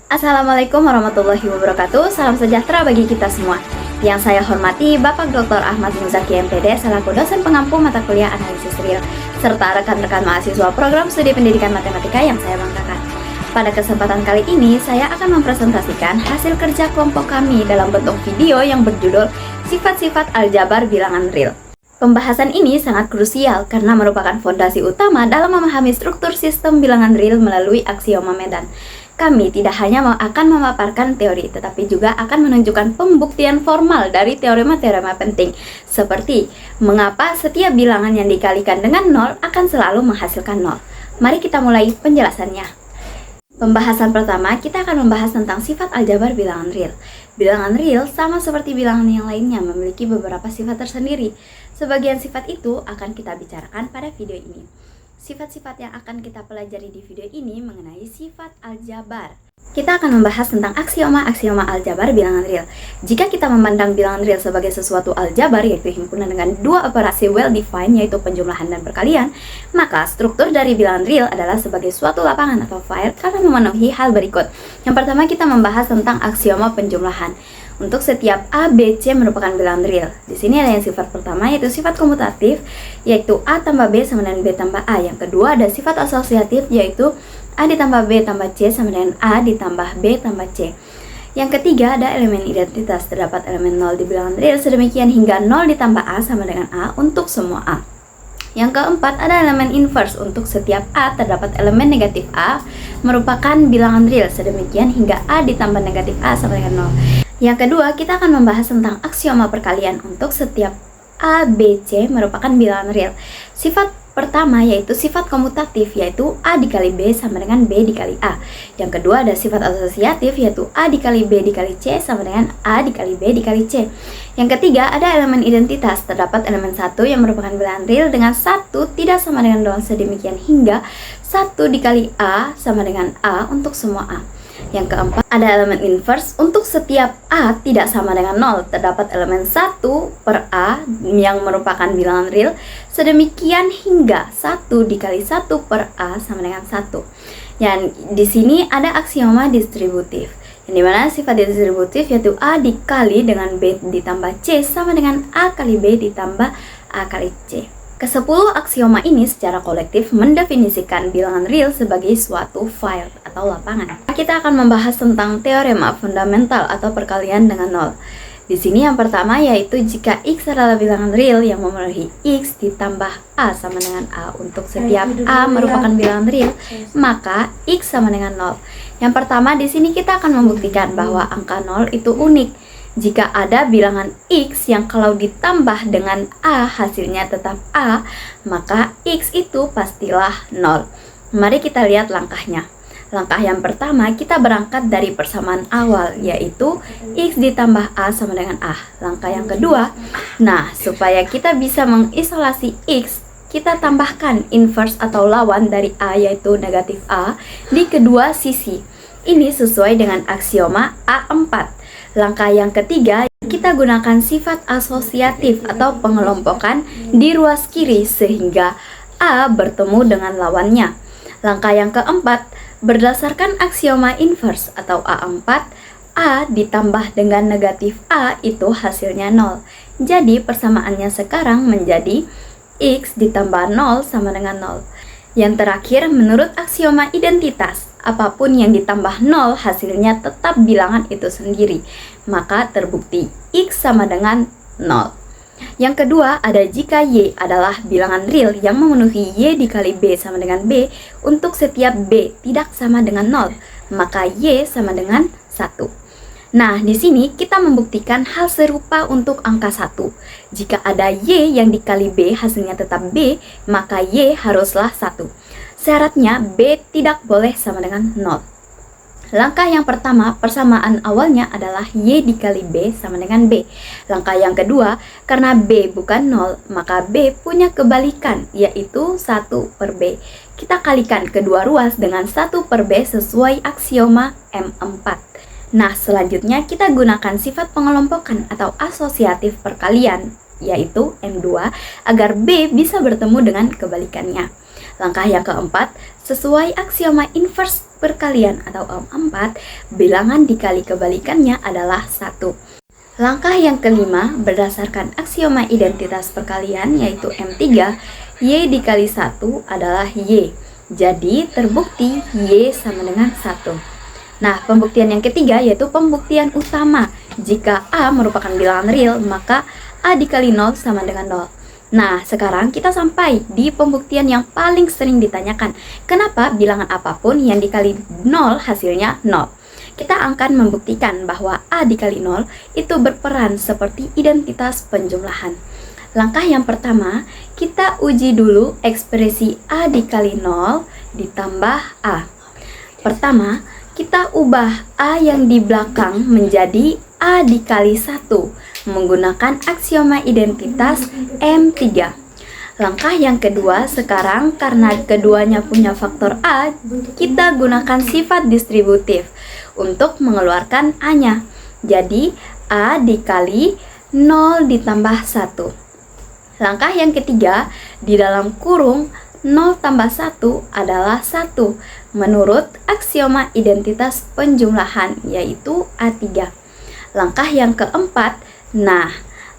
Assalamualaikum warahmatullahi wabarakatuh. Salam sejahtera bagi kita semua. Yang saya hormati Bapak Dr. Ahmad Muzaki MPD selaku dosen pengampu mata kuliah analisis real serta rekan-rekan mahasiswa program studi pendidikan matematika yang saya banggakan. Pada kesempatan kali ini saya akan mempresentasikan hasil kerja kelompok kami dalam bentuk video yang berjudul Sifat-sifat aljabar bilangan real. Pembahasan ini sangat krusial karena merupakan fondasi utama dalam memahami struktur sistem bilangan real melalui aksioma Medan. Kami tidak hanya akan memaparkan teori, tetapi juga akan menunjukkan pembuktian formal dari teorema-teorema penting, seperti mengapa setiap bilangan yang dikalikan dengan 0 akan selalu menghasilkan 0. Mari kita mulai penjelasannya. Pembahasan pertama, kita akan membahas tentang sifat aljabar bilangan real. Bilangan real sama seperti bilangan yang lainnya memiliki beberapa sifat tersendiri. Sebagian sifat itu akan kita bicarakan pada video ini. Sifat-sifat yang akan kita pelajari di video ini mengenai sifat aljabar. Kita akan membahas tentang aksioma-aksioma aljabar bilangan real. Jika kita memandang bilangan real sebagai sesuatu aljabar, yaitu himpunan dengan dua operasi well-defined, yaitu penjumlahan dan perkalian, maka struktur dari bilangan real adalah sebagai suatu lapangan atau file karena memenuhi hal berikut. Yang pertama, kita membahas tentang aksioma penjumlahan. Untuk setiap A, B, C merupakan bilangan real. Di sini ada yang sifat pertama yaitu sifat komutatif, yaitu A tambah B sama dengan B tambah A. Yang kedua ada sifat asosiatif, yaitu A ditambah B tambah C sama dengan A ditambah B tambah C. Yang ketiga ada elemen identitas. Terdapat elemen 0 di bilangan real sedemikian hingga 0 ditambah A sama dengan A untuk semua A. Yang keempat ada elemen inverse. Untuk setiap A terdapat elemen negatif A merupakan bilangan real sedemikian hingga A ditambah negatif A sama dengan 0. Yang kedua, kita akan membahas tentang aksioma perkalian. Untuk setiap A, B, C merupakan bilangan real. Sifat pertama yaitu sifat komutatif, yaitu A dikali B sama dengan B dikali A. Yang kedua ada sifat asosiatif, yaitu A dikali B dikali C sama dengan A dikali B dikali C. Yang ketiga ada elemen identitas. Terdapat elemen 1 yang merupakan bilangan real dengan 1 tidak sama dengan 0 sedemikian hingga 1 dikali A sama dengan A untuk semua A. Yang keempat ada elemen inverse. Untuk setiap A tidak sama dengan 0 terdapat elemen 1 per A yang merupakan bilangan real sedemikian hingga 1 dikali 1 per A sama dengan 1. Yang di sini ada aksioma distributif, yang dimana sifat distributif yaitu A dikali dengan B ditambah C sama dengan A kali B ditambah A kali C. Ke-10 aksioma ini secara kolektif mendefinisikan bilangan real sebagai suatu file atau lapangan. Kita akan membahas tentang teorema fundamental atau perkalian dengan 0. Di sini yang pertama yaitu jika X adalah bilangan real yang memenuhi X ditambah A sama dengan A. Untuk setiap A merupakan bilangan real, maka X sama dengan 0. Yang pertama di sini kita akan membuktikan bahwa angka 0 itu unik. Jika ada bilangan X yang kalau ditambah dengan A hasilnya tetap A, maka X itu pastilah 0. Mari kita lihat langkahnya. Langkah yang pertama kita berangkat dari persamaan awal, yaitu X ditambah A sama dengan A. Langkah yang kedua, nah supaya kita bisa mengisolasi X, kita tambahkan inverse atau lawan dari A yaitu negatif A di kedua sisi. Ini sesuai dengan aksioma A4. Langkah yang ketiga, kita gunakan sifat asosiatif atau pengelompokan di ruas kiri sehingga A bertemu dengan lawannya. Langkah yang keempat, berdasarkan aksioma inverse atau A4, A ditambah dengan negatif A itu hasilnya 0. Jadi persamaannya sekarang menjadi X ditambah 0 sama dengan 0. Yang terakhir, menurut aksioma identitas, apapun yang ditambah 0 hasilnya tetap bilangan itu sendiri. Maka terbukti X sama dengan 0. Yang kedua ada jika Y adalah bilangan real yang memenuhi Y dikali B sama dengan B. Untuk setiap B tidak sama dengan 0, maka Y sama dengan 1. Nah, di sini kita membuktikan hal serupa untuk angka 1. Jika ada Y yang dikali B hasilnya tetap B, maka Y haruslah 1. Syaratnya B tidak boleh sama dengan 0. Langkah yang pertama, persamaan awalnya adalah Y dikali B sama dengan B. Langkah yang kedua, karena B bukan 0, maka B punya kebalikan, yaitu 1 per B. Kita kalikan kedua ruas dengan 1 per B sesuai aksioma M4. Nah, selanjutnya kita gunakan sifat pengelompokan atau asosiatif perkalian, yaitu M2, agar B bisa bertemu dengan kebalikannya. Langkah yang keempat, Sesuai aksioma inverse perkalian atau OM4, bilangan dikali kebalikannya adalah 1. Langkah yang kelima, berdasarkan aksioma identitas perkalian yaitu M3, Y dikali 1 adalah Y. Jadi terbukti Y sama dengan 1. Nah, pembuktian yang ketiga yaitu pembuktian utama. Jika A merupakan bilangan real, maka A dikali 0 sama dengan 0. Nah, sekarang kita sampai di pembuktian yang paling sering ditanyakan. Kenapa bilangan apapun yang dikali 0 hasilnya 0? Kita akan membuktikan bahwa A dikali 0 itu berperan seperti identitas penjumlahan. Langkah yang pertama, kita uji dulu ekspresi A dikali 0 ditambah A. Pertama, kita ubah A yang di belakang menjadi A dikali 1 menggunakan aksioma identitas M3. Langkah yang kedua, sekarang karena keduanya punya faktor A, kita gunakan sifat distributif untuk mengeluarkan A-nya. Jadi, A dikali 0 ditambah 1. Langkah yang ketiga, di dalam kurung 0 tambah 1 adalah 1 menurut aksioma identitas penjumlahan yaitu A3. Langkah yang keempat, nah,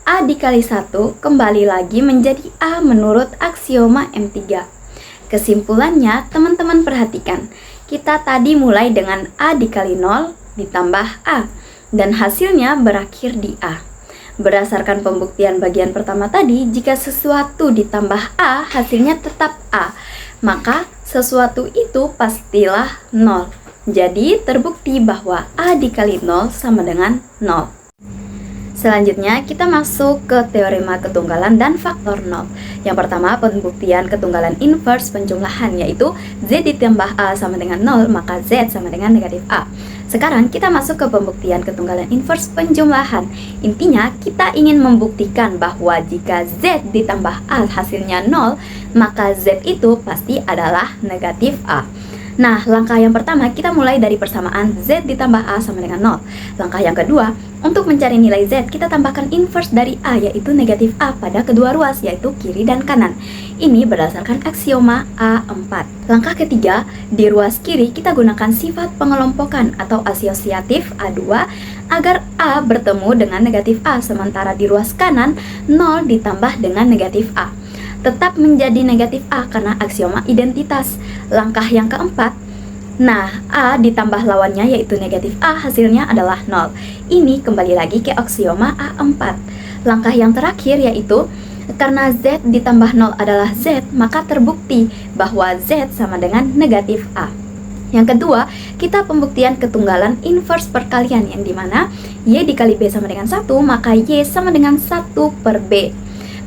A dikali 1 kembali lagi menjadi A menurut aksioma M3. Kesimpulannya, teman-teman perhatikan, kita tadi mulai dengan A dikali 0 ditambah A, dan hasilnya berakhir di A. Berdasarkan pembuktian bagian pertama tadi, jika sesuatu ditambah A, hasilnya tetap A, maka sesuatu itu pastilah 0. Jadi, terbukti bahwa A dikali 0 sama dengan 0. Selanjutnya, kita masuk ke teorema ketunggalan dan faktor 0. Yang pertama, pembuktian ketunggalan inverse penjumlahan, yaitu Z ditambah A sama dengan 0, maka Z sama dengan negatif A. Sekarang, kita masuk ke pembuktian ketunggalan inverse penjumlahan. Intinya, kita ingin membuktikan bahwa jika Z ditambah A hasilnya 0, maka Z itu pasti adalah negatif A. Nah, langkah yang pertama kita mulai dari persamaan Z ditambah A sama dengan 0. Langkah yang kedua, untuk mencari nilai Z, kita tambahkan inverse dari A yaitu negatif A pada kedua ruas yaitu kiri dan kanan. Ini berdasarkan aksioma A4. Langkah ketiga, di ruas kiri kita gunakan sifat pengelompokan atau asosiatif A2 agar A bertemu dengan negatif A, sementara di ruas kanan 0 ditambah dengan negatif A tetap menjadi negatif A karena aksioma identitas. Langkah yang keempat, nah, A ditambah lawannya yaitu negatif A hasilnya adalah 0. Ini kembali lagi ke aksioma A4. Langkah yang terakhir yaitu karena Z ditambah 0 adalah Z, maka terbukti bahwa Z sama dengan negatif A. Yang kedua, kita pembuktian ketunggalan inverse perkalian yang dimana Y dikali B sama dengan 1, maka Y sama dengan 1 per B.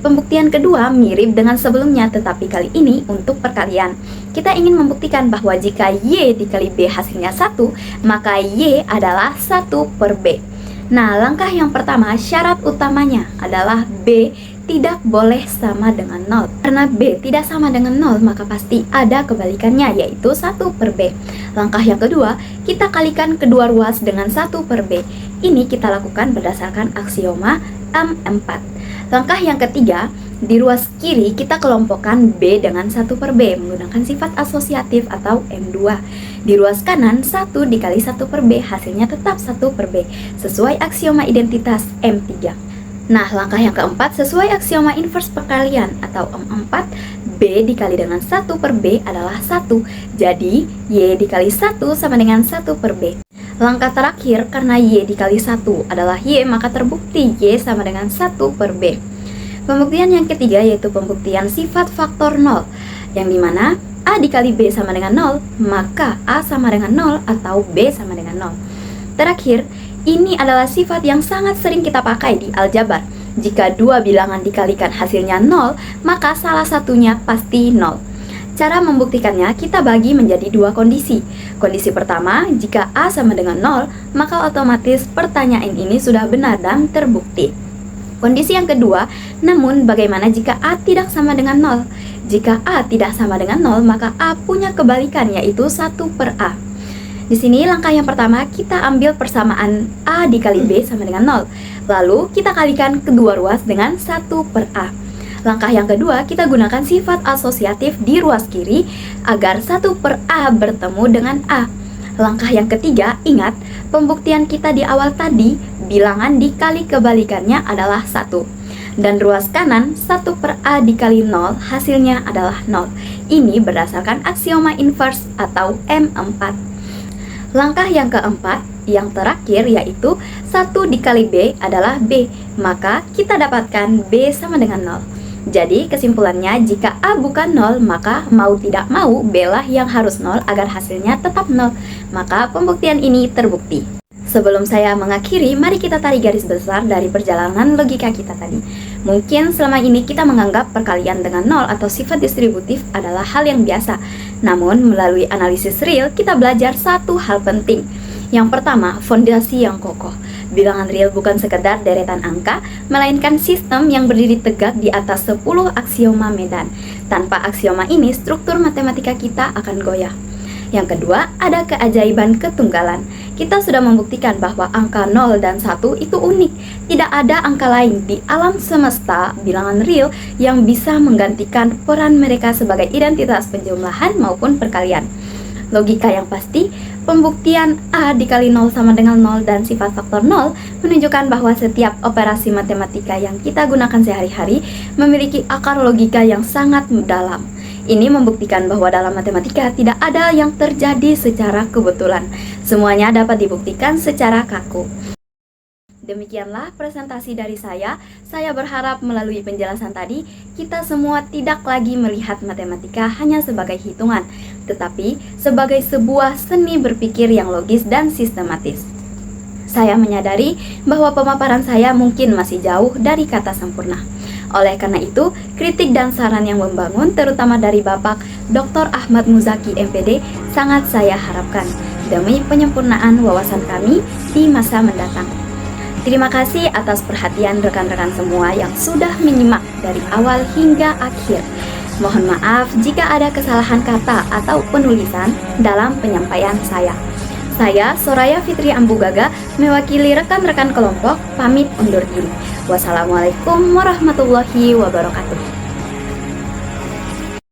Pembuktian kedua mirip dengan sebelumnya, tetapi kali ini untuk perkalian. Kita ingin membuktikan bahwa jika Y dikali B hasilnya 1, maka Y adalah 1 per B. Nah, langkah yang pertama, syarat utamanya adalah B tidak boleh sama dengan 0. Karena B tidak sama dengan 0, maka pasti ada kebalikannya, yaitu 1 per B. Langkah yang kedua, kita kalikan kedua ruas dengan 1 per B. Ini kita lakukan berdasarkan aksioma M4. Langkah yang ketiga, di ruas kiri kita kelompokkan B dengan 1 per B menggunakan sifat asosiatif atau M2. Di ruas kanan 1 dikali 1 per B hasilnya tetap 1 per B sesuai aksioma identitas M3. Nah, langkah yang keempat, sesuai aksioma inverse perkalian atau M4, B dikali dengan 1 per B adalah 1. Jadi, Y dikali 1 sama dengan 1 per B. Langkah terakhir, karena Y dikali 1 adalah Y, maka terbukti Y sama dengan 1 per B. Pembuktian yang ketiga yaitu pembuktian sifat faktor 0, yang dimana A dikali B sama dengan 0, maka A sama dengan 0 atau B sama dengan 0. Terakhir, ini adalah sifat yang sangat sering kita pakai di aljabar. Jika dua bilangan dikalikan hasilnya 0, maka salah satunya pasti 0. Cara membuktikannya kita bagi menjadi dua kondisi. Kondisi pertama, jika A sama dengan 0, maka otomatis pertanyaan ini sudah benar dan terbukti. Kondisi yang kedua, namun bagaimana jika A tidak sama dengan 0? Jika A tidak sama dengan 0, maka A punya kebalikan yaitu 1 per A. Di sini langkah yang pertama kita ambil persamaan A dikali B sama dengan 0. Lalu kita kalikan kedua ruas dengan 1 per A. Langkah yang kedua, kita gunakan sifat asosiatif di ruas kiri agar 1 per A bertemu dengan A. Langkah yang ketiga, ingat, pembuktian kita di awal tadi, bilangan dikali kebalikannya adalah 1. Dan ruas kanan, 1 per A dikali 0, hasilnya adalah 0. Ini berdasarkan aksioma inverse atau M4. Langkah yang keempat, yang terakhir, yaitu 1 dikali B adalah B. Maka kita dapatkan B sama dengan 0. Jadi kesimpulannya, jika A bukan 0, maka mau tidak mau B lah yang harus 0 agar hasilnya tetap 0. Maka pembuktian ini terbukti. Sebelum saya mengakhiri, mari kita tarik garis besar dari perjalanan logika kita tadi. Mungkin selama ini kita menganggap perkalian dengan 0 atau sifat distributif adalah hal yang biasa. Namun melalui analisis real, kita belajar satu hal penting. Yang pertama, fondasi yang kokoh. Bilangan real bukan sekedar deretan angka, melainkan sistem yang berdiri tegak di atas 10 aksioma medan. Tanpa aksioma ini, struktur matematika kita akan goyah. Yang kedua, ada keajaiban ketunggalan. Kita sudah membuktikan bahwa angka 0 dan 1 itu unik. Tidak ada angka lain di alam semesta bilangan real yang bisa menggantikan peran mereka sebagai identitas penjumlahan maupun perkalian. Logika yang pasti, pembuktian A dikali 0 sama dengan 0 dan sifat faktor 0 menunjukkan bahwa setiap operasi matematika yang kita gunakan sehari-hari memiliki akar logika yang sangat dalam. Ini membuktikan bahwa dalam matematika tidak ada yang terjadi secara kebetulan. Semuanya dapat dibuktikan secara kaku. Demikianlah presentasi dari saya. Saya berharap melalui penjelasan tadi, kita semua tidak lagi melihat matematika hanya sebagai hitungan, tetapi sebagai sebuah seni berpikir yang logis dan sistematis. Saya menyadari bahwa pemaparan saya mungkin masih jauh dari kata sempurna. Oleh karena itu, kritik dan saran yang membangun, terutama dari Bapak Dr. Ahmad Muzaki MPD, sangat saya harapkan demi penyempurnaan wawasan kami di masa mendatang. Terima kasih atas perhatian rekan-rekan semua yang sudah menyimak dari awal hingga akhir. Mohon maaf jika ada kesalahan kata atau penulisan dalam penyampaian saya. Saya, Soraya Fitri Ambugaga, mewakili rekan-rekan kelompok, pamit undur diri. Wassalamualaikum warahmatullahi wabarakatuh.